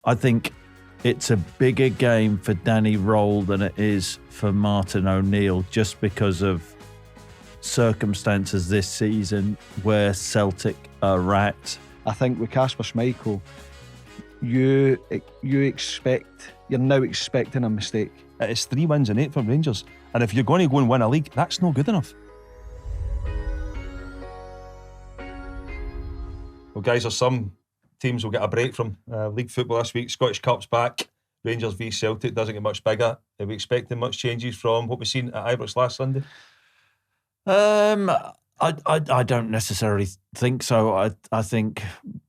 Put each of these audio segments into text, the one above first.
I think it's a bigger game for Danny Rohl than it is for Martin O'Neill, just because of circumstances this season where Celtic are at. I think with Kasper Schmeichel, you're now expecting a mistake. It's 3 wins in 8 for Rangers, and if you're going to go and win a league, that's not good enough. Well, guys, there's some teams will get a break from league football this week. Scottish Cup's back. Rangers v Celtic doesn't get much bigger. Are we expecting much changes from what we've seen at Ibrox last Sunday? I don't necessarily think so. I think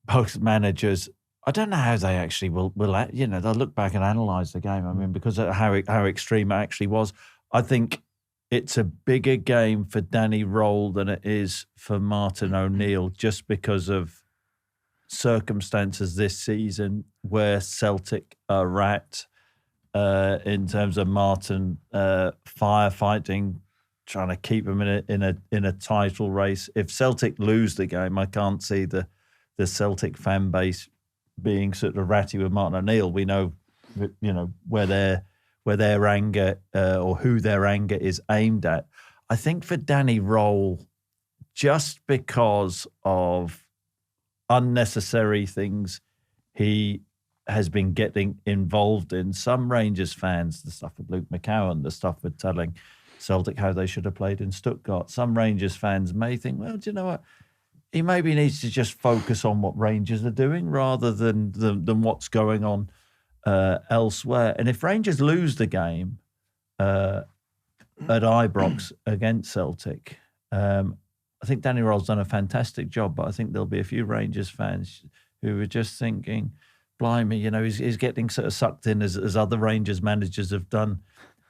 both managers, I don't know how they actually will they'll look back and analyse the game. I mean, because of how extreme it actually was. I think it's a bigger game for Danny Rohl than it is for Martin O'Neill, just because of circumstances this season where Celtic are at, in terms of Martin firefighting, trying to keep him in a title race. If Celtic lose the game, I can't see the Celtic fan base being sort of ratty with Martin O'Neill. We know, where their anger or who their anger is aimed at. I think for Danny Rohl, just because of unnecessary things he has been getting involved in, some Rangers fans, the stuff with Luke McCowan, the stuff with telling Celtic how they should have played in Stuttgart, some Rangers fans may think, well, do you know what? He maybe needs to just focus on what Rangers are doing rather than what's going on elsewhere. And if Rangers lose the game at Ibrox against Celtic, I think Danny Rohl's done a fantastic job, but I think there'll be a few Rangers fans who are just thinking, blimey, he's getting sort of sucked in as other Rangers managers have done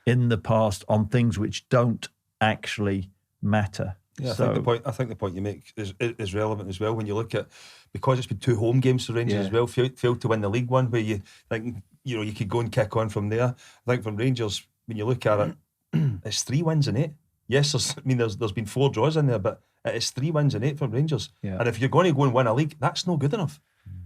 in the past on things which don't actually matter. Yeah, I think the point you make is relevant as well when you look at, because it's been 2 home games for Rangers as well, failed to win the League One, where you think you could go and kick on from there. I think from Rangers, when you look at it, it's 3 wins in 8. Yes, there's been 4 draws in there, but it's 3 wins in 8 for Rangers. Yeah. And if you're going to go and win a league, that's not good enough.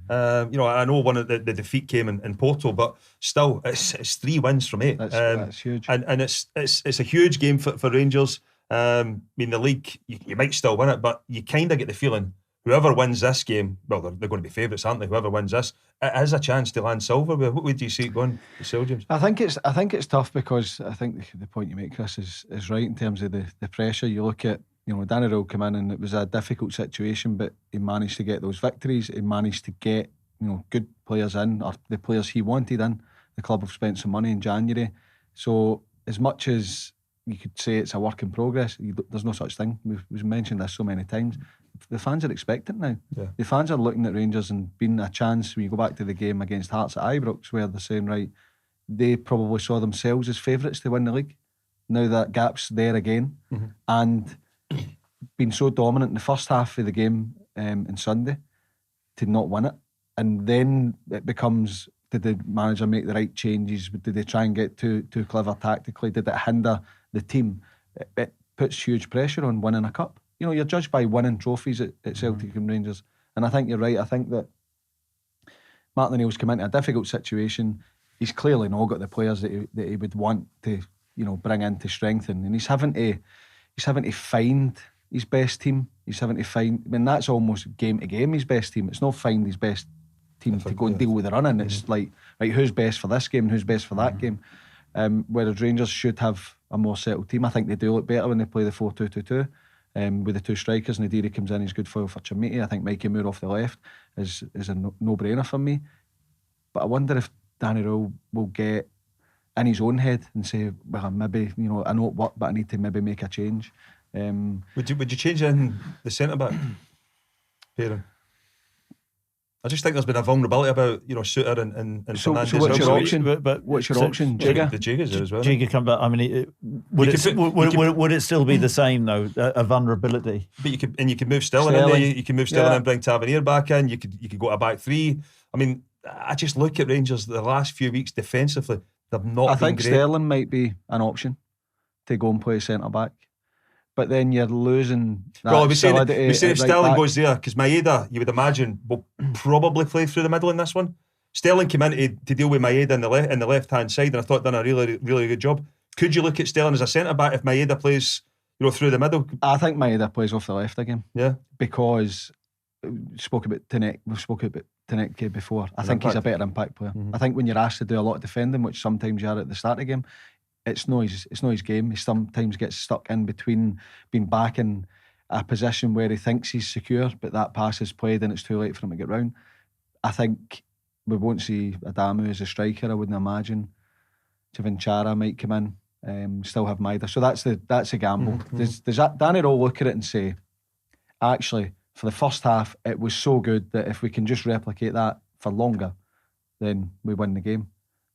I know one of the defeat came in Porto, but still, it's 3 wins from 8. That's huge, and it's a huge game for Rangers. The league, you might still win it, but you kind of get the feeling whoever wins this game, well, they're going to be favourites, aren't they? Whoever wins this, it has a chance to land silver. What would you see it going to sell, James? I think it's tough, because I think the point you make, Chris, is right in terms of the pressure. You look at, Danny Rohl came in and it was a difficult situation, but he managed to get those victories. He managed to get, good players in, or the players he wanted in. The club have spent some money in January. So as much as you could say it's a work in progress, there's no such thing. We've mentioned this so many times. The fans are expecting now. Yeah. The fans are looking at Rangers and being a chance. When you go back to the game against Hearts at Ibrox, where they're saying, right, they probably saw themselves as favourites to win the league. Now that gap's there again. Mm-hmm. And been so dominant in the first half of the game on Sunday to not win it. And then it becomes, did the manager make the right changes? Did they try and get too clever tactically? Did it hinder the team? It puts huge pressure on winning a cup. You're judged by winning trophies at Celtic and Rangers. And I think you're right. I think that Martin O'Neill's come into a difficult situation. He's clearly not got the players that he would want to, bring in to strengthen. And he's having to find his best team. He's having to find, that's almost game to game his best team. It's not find his best team to go and deal with the running. It's like, right, who's best for this game and who's best for that game. Whereas Rangers should have a more settled team. I think they do look better when they play the 4-2-2-2. With the 2 strikers, and Nadiri comes in, he's good foil for Chimiti. I think Mikey Moore off the left is a no-brainer for me. But I wonder if Danny Rohl will get in his own head and say, well, maybe, I know it worked, but I need to maybe make a change. Would you change in the centre-back pairing? I just think there's been a vulnerability about Suter and Fernandes. So what's your option? But what's your option? Jigger? The Jigger's there as well. Jigger come back. I mean, would it still be the same though? A vulnerability. But you could move Sterling in there. You can move Sterling and bring Tavernier back in. You could go to a back 3. I mean, I just look at Rangers the last few weeks defensively. They've not. I think great. Sterling might be an option to go and play centre back. But then you're losing that. Well, we say if Sterling goes there, because Maeda, you would imagine, will probably play through the middle in this one. Sterling came in to deal with Maeda in the left hand side, and I thought done a really, really good job. Could you look at Sterling as a centre back if Maeda plays, through the middle? I think Maeda plays off the left again. Yeah, because we've spoken about Taneke before. I think he's a better impact player. I think when you're asked to do a lot of defending, which sometimes you are at the start of the game, it's not his game. He sometimes gets stuck in between being back in a position where he thinks he's secure, but that pass is played and it's too late for him to get round. I think we won't see Adamu as a striker, I wouldn't imagine. Chavinchara might come in, still have Maeda. So that's a gamble. Does Danny Rohl look at it and say, actually, for the first half, it was so good that if we can just replicate that for longer, then we win the game.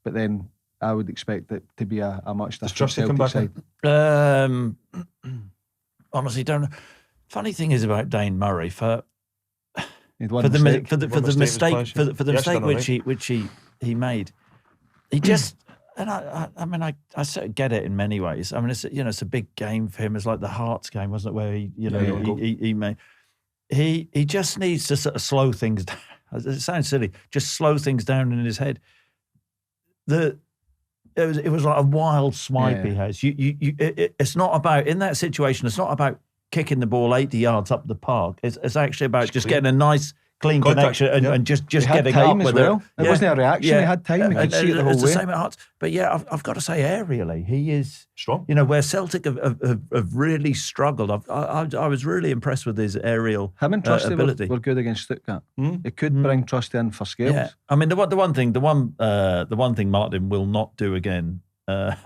But then I would expect it to be a much different Celtic side. Honestly, don't know. Funny thing is about Dane Murray for the mistake which he made. He just and I sort of get it in many ways. I mean, it's a big game for him. It's like the Hearts game, wasn't it? Where he made. He just needs to sort of slow things down. It sounds silly. Just slow things down in his head. It was like a wild swipe he has. It's not about, in that situation, it's not about kicking the ball 80 yards up the park. It's actually about just getting a nice clean connection and just getting up with it. It wasn't a reaction. He had time. He could see it the whole way. It's the same at Hearts. But yeah, I've got to say, aerially, he is strong. Where Celtic have really struggled. I was really impressed with his aerial ability. Were good against Stuttgart. It could bring Trusty in for scales. Yeah. I mean, the one thing Martin will not do again. I'll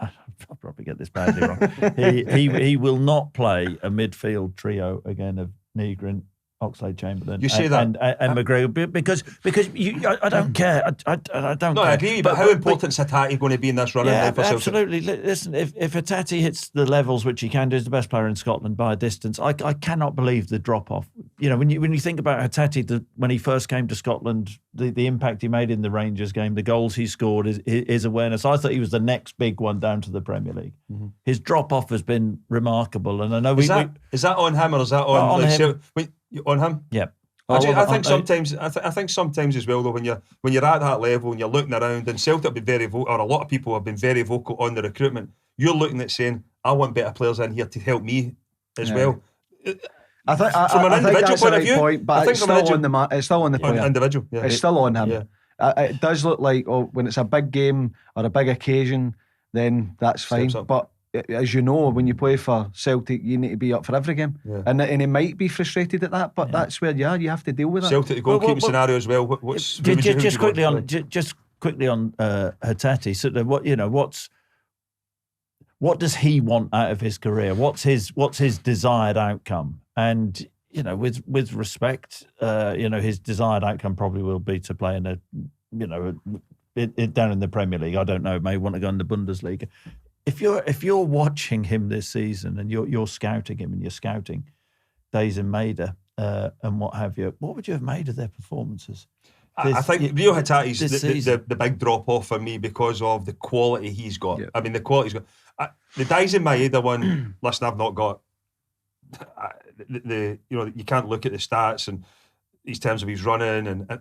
probably get this badly wrong. He will not play a midfield trio again of Nygren, Oxlade-Chamberlain. You say that, and McGregor because I don't care. I don't. No, care. I agree. But how important is Hatate going to be in this run? Yeah, absolutely. Listen, if Hatate hits the levels which he can do, he's the best player in Scotland by a distance. I cannot believe the drop off. When you think about Hatate, when he first came to Scotland, the impact he made in the Rangers game, the goals he scored, his awareness. I thought he was the next big one down to the Premier League. His drop off has been remarkable, and I know is that on him or is that on him? On him? Yeah. I think sometimes as well though, when you're at that level and you're looking around, and Celtic have been very vocal, or a lot of people have been very vocal on the recruitment. You're looking at saying, I want better players in here to help me as well. I think from an individual point of view, point, but it's still on the player. Individual, yeah. It's still on him. Yeah. It does look like when it's a big game or a big occasion, then that's fine. But as you know, when you play for Celtic, you need to be up for every game, and he might be frustrated at that. But that's where you are. You have to deal with that. Celtic, the goalkeeping scenario as well. Just quickly on Hatate. So what does he want out of his career? What's his desired outcome? And with respect, his desired outcome probably will be to play in down in the Premier League. I don't know. May want to go in the Bundesliga. If you're watching him this season and you're scouting him and you're scouting Days and Maeda and what have you, what would you have made of their performances? I think Rio Hatate's the big drop off for me because of the quality he's got. Yeah. I mean, the quality he's got. The Days and Maeda one, listen, I've not got you can't look at the stats and in terms of his running, and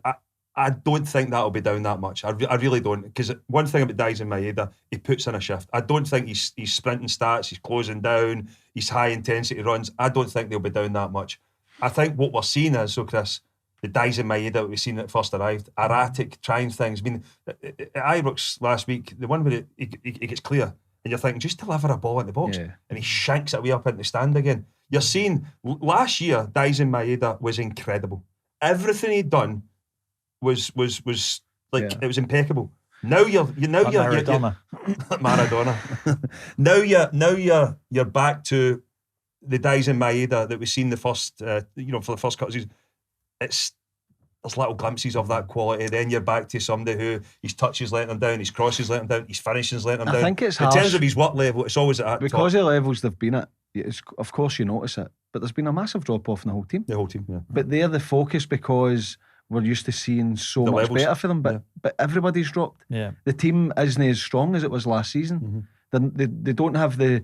I don't think that'll be down that much. I really don't, because one thing about Days and Maeda, he puts in a shift. I don't think he's sprinting stats, he's closing down, he's high intensity runs. I don't think they'll be down that much. I think what we're seeing is, Chris, the Days and Maeda that we've seen at first arrived, erratic, trying things. I mean, at Ibrox last week, the one where he gets clear, and you're thinking, just deliver a ball in the box, and he shanks it way up into the stand again. You're seeing, last year, Days and Maeda was incredible. Everything he'd done was like it was impeccable. Now you're Maradona. Now you're back to the Days in Maeda that we've seen the first for the first couple of seasons. There's little glimpses of that quality. Then you're back to somebody who his touches letting him down, his crosses letting him down, his finishings letting him down. I think it's in harsh. terms of his work level, it's always at that because top. of the levels they've been at. Of course you notice it, but there's been a massive drop off in the whole team. The whole team, yeah. But they're the focus because we're used to seeing so much levels better for them, but everybody's dropped. Yeah. The team isn't as strong as it was last season. They don't have the.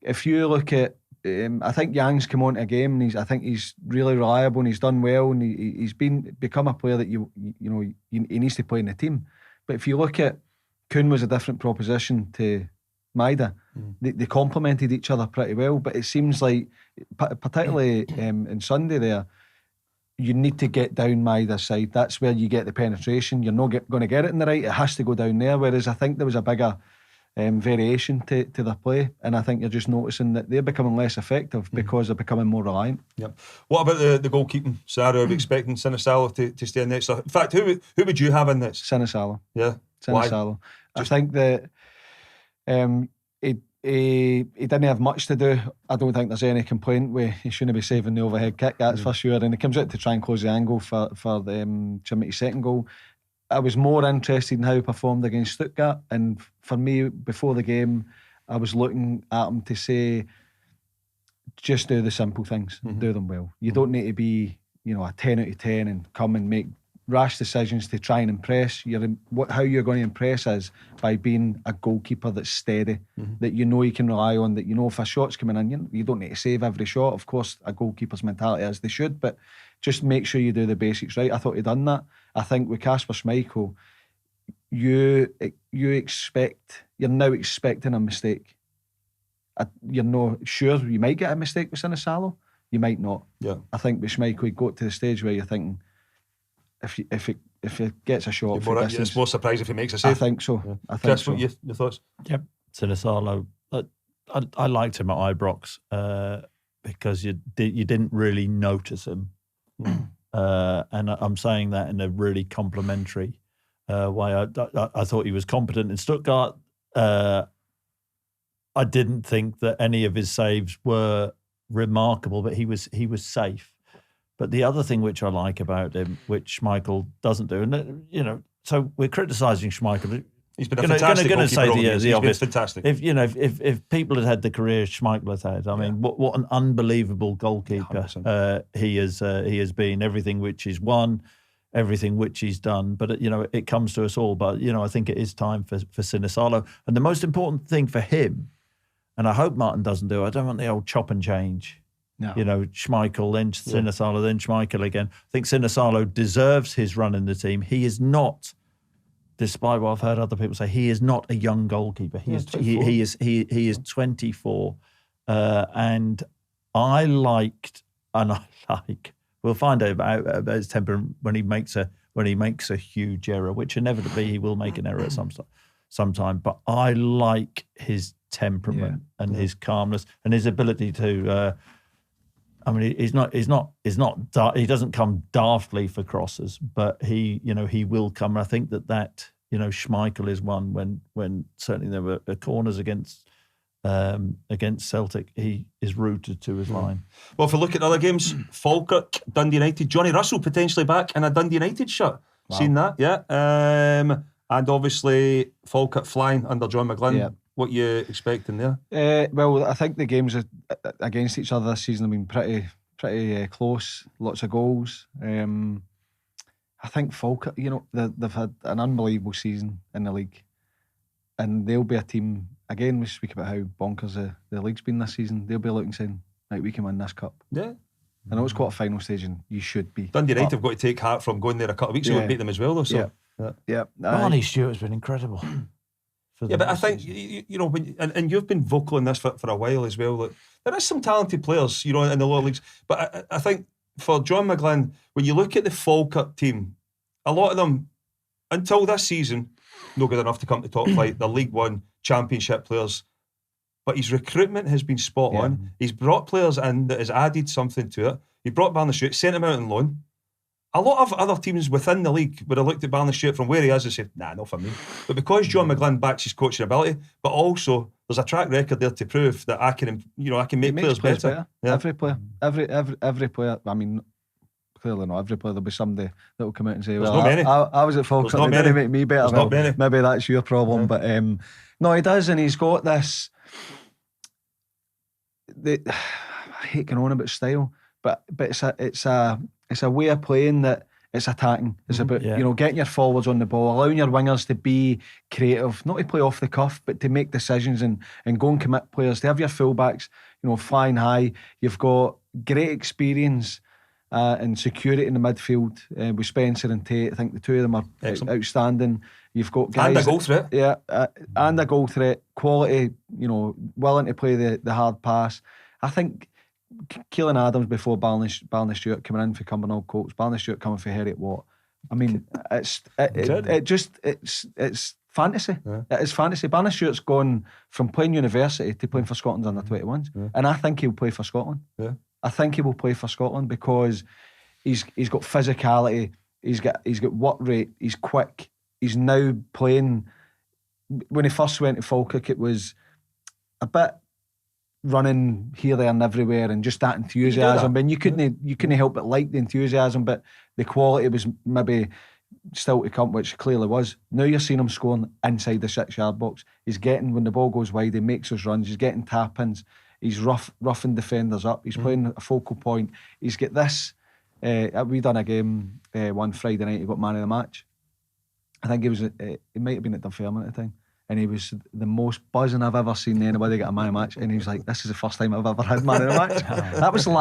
If you look at I think Yang's come on to a game, and I think he's really reliable, and he's done well, and he's become a player that he needs to play in the team. But if you look at Kuhn, was a different proposition to Maida. They complemented each other pretty well, but it seems like, particularly in Sunday there, you need to get down Maida's side. That's where you get the penetration. You're not going to get it in the right. It has to go down there. Whereas I think there was a bigger variation to their play, and I think you're just noticing that they're becoming less effective because they're becoming more reliant. Yep. What about the goalkeeping scenario? Are we expecting Sinisalo to stay in next? In fact, who would you have in this? Sinisalo. Yeah. Sinisalo. I think that he didn't have much to do. I don't think there's any complaint with he shouldn't be saving the overhead kick, that's for sure. And he comes out to try and close the angle for Jimmy's second goal. I was more interested in how he performed against Stuttgart, and for me, before the game, I was looking at him to say, just do the simple things, do them well. You don't need to be, a 10 out of 10 and come and make rash decisions to try and impress. How you're going to impress is by being a goalkeeper that's steady, that you can rely on, that if a shot's coming in, you don't need to save every shot. Of course, a goalkeeper's mentality as they should, but just make sure you do the basics right. I thought he'd done that. I think with Kasper Schmeichel, you're now expecting a mistake. You're not sure you might get a mistake with Sinisalo, you might not. Yeah. I think with Schmeichel, you got to the stage where you're thinking, if it gets a shot, it's more surprised if he makes a save. I think so. Yeah. I think Chris, so. Your thoughts? Yep, Sinisalo. I liked him at Ibrox because you didn't really notice him, and I'm saying that in a really complimentary way. I thought he was competent in Stuttgart. I didn't think that any of his saves were remarkable, but he was safe. But the other thing which I like about him, which Schmeichel doesn't do, and so we're criticising Schmeichel. He's been fantastic. Going to say the obvious. Fantastic. If people had had the career Schmeichel has had, I mean, what an unbelievable goalkeeper he has been. Everything which he's won, everything which he's done. But it comes to us all. But I think it is time for Sinisalo. And the most important thing for him, and I hope Martin doesn't do, I don't want the old chop and change. No. Schmeichel, then Sinisalo, then Schmeichel again. I think Sinisalo deserves his run in the team. He is not, despite what I've heard other people say, he is not a young goalkeeper. He is 24, and I like. We'll find out about his temper when he makes a huge error, which inevitably he will make an error at some time. But I like his temperament and his calmness and his ability to. I mean, he doesn't come daftly for crosses, but he will come. And I think that Schmeichel is one when certainly there were corners against Celtic, he is rooted to his line. Well, if we look at other games, Falkirk, Dundee United, Johnny Russell potentially back in a Dundee United shirt. Wow. Seen that, yeah. And obviously Falkirk flying under John McGlynn. Yeah. What you expecting there? Well, I think the games against each other this season have been pretty close. Lots of goals. I think Falkirk, they've had an unbelievable season in the league, and they'll be a team. Again, we speak about how bonkers the league's been this season. They'll be looking saying, right, we can win this cup. Yeah. I know it's quite a final stage, and you should be. Dundee United have got to take heart from going there a couple of weeks ago and beat them as well, though. So. Yeah. Barney Stewart's been incredible. Yeah, but I think, and you've been vocal in this for a while as well, that there is some talented players, in the lower leagues. But I think for John McGlynn, when you look at the Falkirk team, a lot of them, until this season, not good enough to come to top flight. They're League One Championship players. But his recruitment has been spot on. He's brought players in that has added something to it. He brought Barney Stewart, sent him out on loan. A lot of other teams within the league would have looked at Barney Stewart from where he is and said, nah, not for me. But because John McGlynn backs his coaching ability, but also there's a track record there to prove that I can make players better. Yeah. Every player. Every player. I mean, clearly not every player. There'll be somebody that will come out and say, well, I was at Falkirk, they didn't make me better. Well, maybe that's your problem. But no, he does, and he's got this. I hate going on about style, but it's a way of playing that it's attacking. It's about getting your forwards on the ball, allowing your wingers to be creative, not to play off the cuff, but to make decisions and go and commit players, to have your fullbacks, flying high. You've got great experience and security in the midfield with Spencer and Tate. I think the two of them are outstanding. You've got guys and a goal threat. Yeah, and a goal threat. Quality, willing to play the hard pass. I think Keelan Adams before Barney Stewart coming in for Cumbernauld Colts, Barney Stewart coming for Heriot Watt. I mean, it's fantasy. Yeah. It is fantasy. Barney Stewart's gone from playing university to playing for Scotland's under 21s, and I think he'll play for Scotland. Yeah. I think he will play for Scotland because he's got physicality. He's got work rate. He's quick. He's now playing. When he first went to Falkirk, it was a bit running here, there, and everywhere, and just that enthusiasm. And you couldn't help but like the enthusiasm, but the quality was maybe still to come, which clearly was. Now you're seeing him scoring inside the 6-yard box. He's getting, when the ball goes wide, he makes those runs. He's getting tap-ins. He's roughing defenders up. He's playing a focal point. He's got this. We done a game one Friday night. He got man of the match. I think he might have been at Dunfermline at the time, and he was the most buzzing I've ever seen anybody get a man of the match. And he was like, "This is the first time I've ever had man of the match."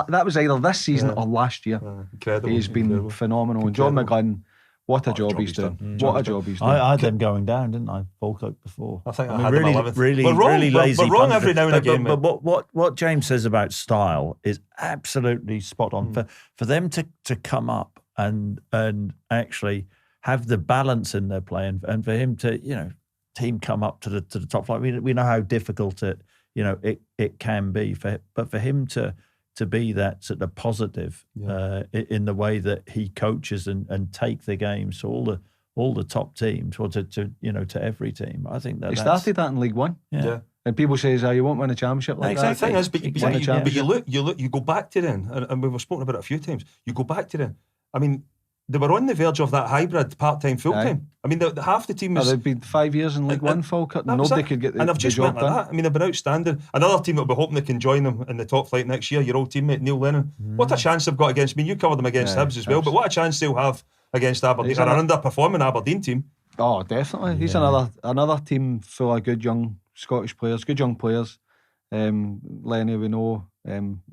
That was either this season or last year. Incredible. He's been phenomenal. And John McGlynn, what a job he's doing. What a job he's doing. I had them going down, didn't I? Falkirk before. I think I mean, had really lazy. We're wrong every now and again. But what James says about style is absolutely spot on. For them to come up and actually have the balance in their play, and for him to team come up to the top flight. We know how difficult it can be but for him to be that sort of positive in the way that he coaches and take the games to all the top teams, or to every team. I think that he started that in League One. Yeah. And people say, you won't win a championship like exactly. that. The thing is, but you look, you go back to then, and we've spoken about it a few times. You go back to then. I mean, they were on the verge of that hybrid part-time, full-time. I mean, half the team was... they've been 5 years in League One, Falkirk, and nobody could get the job done. And I've just went like that. I mean, they've been outstanding. Another team that will be hoping they can join them in the top flight next year, your old teammate, Neil Lennon. What a chance they've got against... I mean, you covered them against Hibs as well, but what a chance they'll have against Aberdeen, or an underperforming Aberdeen team. Oh, definitely. Yeah. He's another team full of good young Scottish players, good young players. Lenny, we know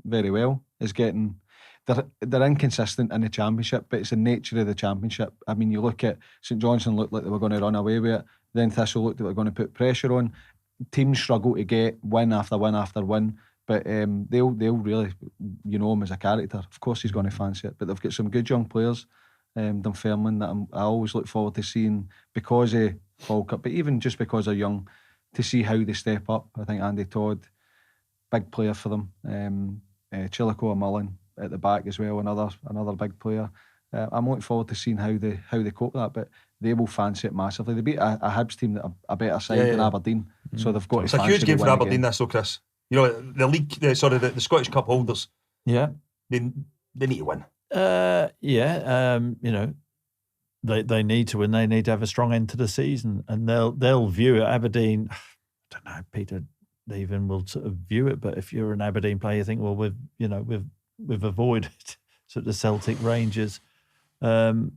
very well, is getting... They're inconsistent in the championship, but it's the nature of the championship. I mean, you look at St Johnstone, looked like they were going to run away with it. Then Thistle looked like they were going to put pressure on. Teams struggle to get win after win after win, but they'll really, him as a character. Of course, he's going to fancy it, but they've got some good young players. Dunfermline that I always look forward to seeing because of Falkirk, but even just because they're young, to see how they step up. I think Andy Todd, big player for them. Chillico Mullen at the back as well, another big player. I'm looking forward to seeing how they cope with that, but they will fancy it massively. They beat a Hibs team that are a better side than Aberdeen, so they've got. It's a huge game for Aberdeen, this, though, Chris. The league, the Scottish Cup holders. Yeah, they need to win. They need to win. They need to have a strong end to the season, and they'll view it. Aberdeen, I don't know, Peter even will sort of view it, but if you're an Aberdeen player, you think, well, we've avoided sort of Celtic, Rangers, St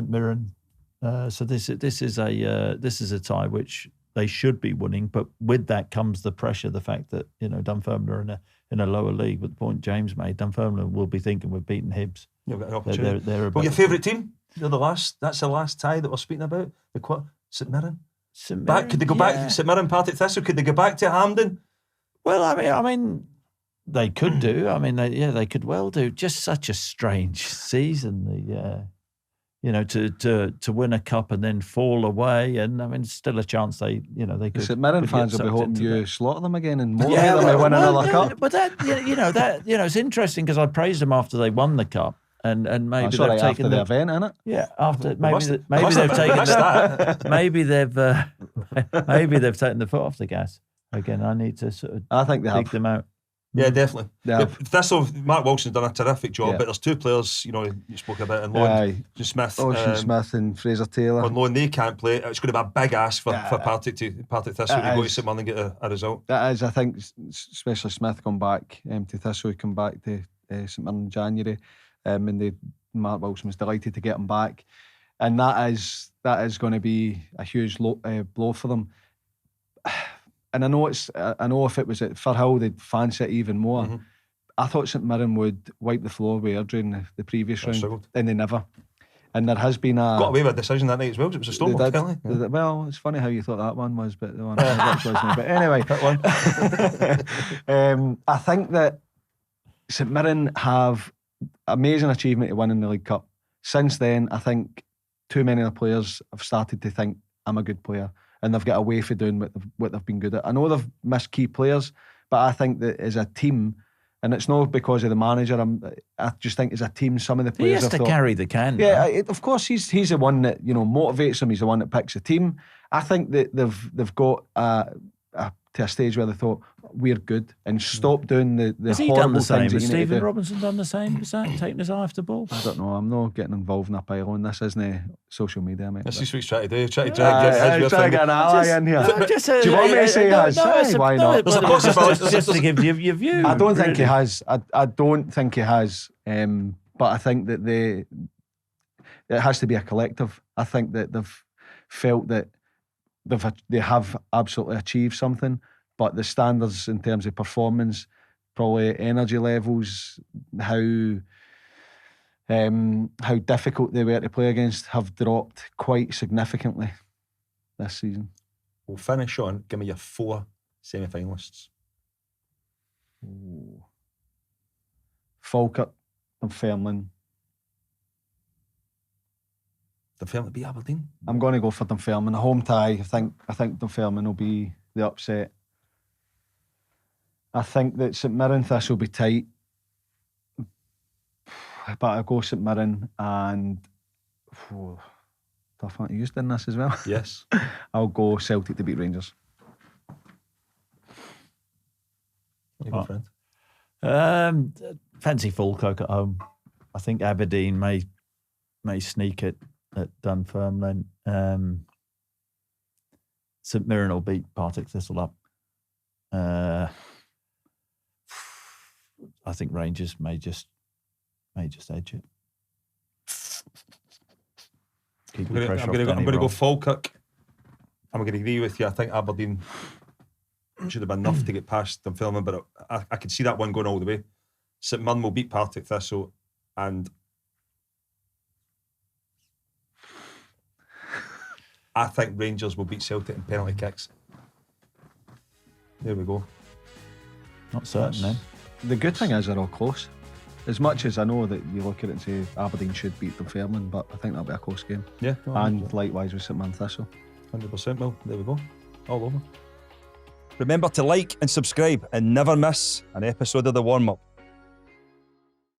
Mirren. So this is a tie which they should be winning, but with that comes the pressure, the fact that Dunfermline are in a lower league. With the point James made, Dunfermline will be thinking we've beaten Hibs. You've got an opportunity. They're your favourite team? That's the last tie that we're speaking about. St Mirren. Could they go back? St Mirren, Partick Thistle. Could they go back to Hampden? Well, I mean. They could do. I mean, they could well do. Just such a strange season. To win a cup and then fall away, and I mean, still a chance they could. St Mirren fans will be hoping you slaughter them again and more them may win another cup. But it's interesting because I praised them after they won the cup, and maybe they've taken after the event, innit? Yeah, after maybe they've taken that. Maybe they've taken the foot off the gas again. I need to sort of. I think they dig them out. Yeah, definitely. Thistle, Mark Wilson's done a terrific job, but there's two players, you spoke about, and loan, Smith. Ocean Smith and Fraser Taylor. On loan, they can't play. It's going to be a big ask for Partick Thistle to go to St Mirren and get a result. That is, I think, especially Smith come back to Thistle, come back to St Mirren in January, and Mark Wilson was delighted to get him back, and that is going to be a huge blow for them. and I know if it was at Firhill, they'd fancy it even more. Mm-hmm. I thought St Mirren would wipe the floor with her during the previous round, struggled. and they never. And there has been Got away with a decision that night as well. It was a Stonewall penalty. Well, it's funny how you thought that one was, but the one wasn't. But anyway, I think that St Mirren have amazing achievement to winning the League Cup. Since then, I think too many of the players have started to think I'm a good player, and they've got away from doing what they've been good at. I know they've missed key players, but I think that as a team, and it's not because of the manager, I just think as a team, some of the players he has to carry the can. Yeah, of course he's the one that motivates them. He's the one that picks the team. I think that they've got to a stage where they thought we're good and stop doing the Has he horrible done the same? things. Has Stephen Robinson done the same? Is that taking his eye off the ball? I don't know. I'm not getting involved in a pile. This isn't social media, mate. This is what he's trying to do. Trying to try to get an ally in here. Do you want me to say he has? Why not? There's a possibility. Just to give you your view. I don't think he has. I don't think he has. But I think that it has to be a collective. I think that they've felt that they have absolutely achieved something, but the standards in terms of performance, probably energy levels, how difficult they were to play against, have dropped quite significantly this season. We'll finish on, give me your 4 semi-finalists. Falkirk, Dunfermline. Dunfermline beat Aberdeen? I'm going to go for Dunfermline. A home tie. I think Dunfermline will be the upset. I think that St Mirren Thistle will be tight, but I'll go St Mirren and tough one to use in this as well. Yes. I'll go Celtic to beat Rangers. What do you go, friend? Fancy Falkirk at home. I think Aberdeen may sneak it at Dunfermline. St Mirren will beat Partick Thistle up. I think Rangers may just edge it. I'm going to go Falkirk. I'm going to agree with you. I think Aberdeen should have been enough to get past Dunfermline, but I could see that one going all the way. St Mirren will beat Partick Thistle, and I think Rangers will beat Celtic in penalty kicks. There we go. Not certain then. The good thing is they're all close. As much as I know that you look at it and say Aberdeen should beat Dunfermline, but I think that'll be a close game. Yeah. And likewise with St Mirren Thistle. 100%. Well, there we go. All over. Remember to like and subscribe and never miss an episode of The Warm Up.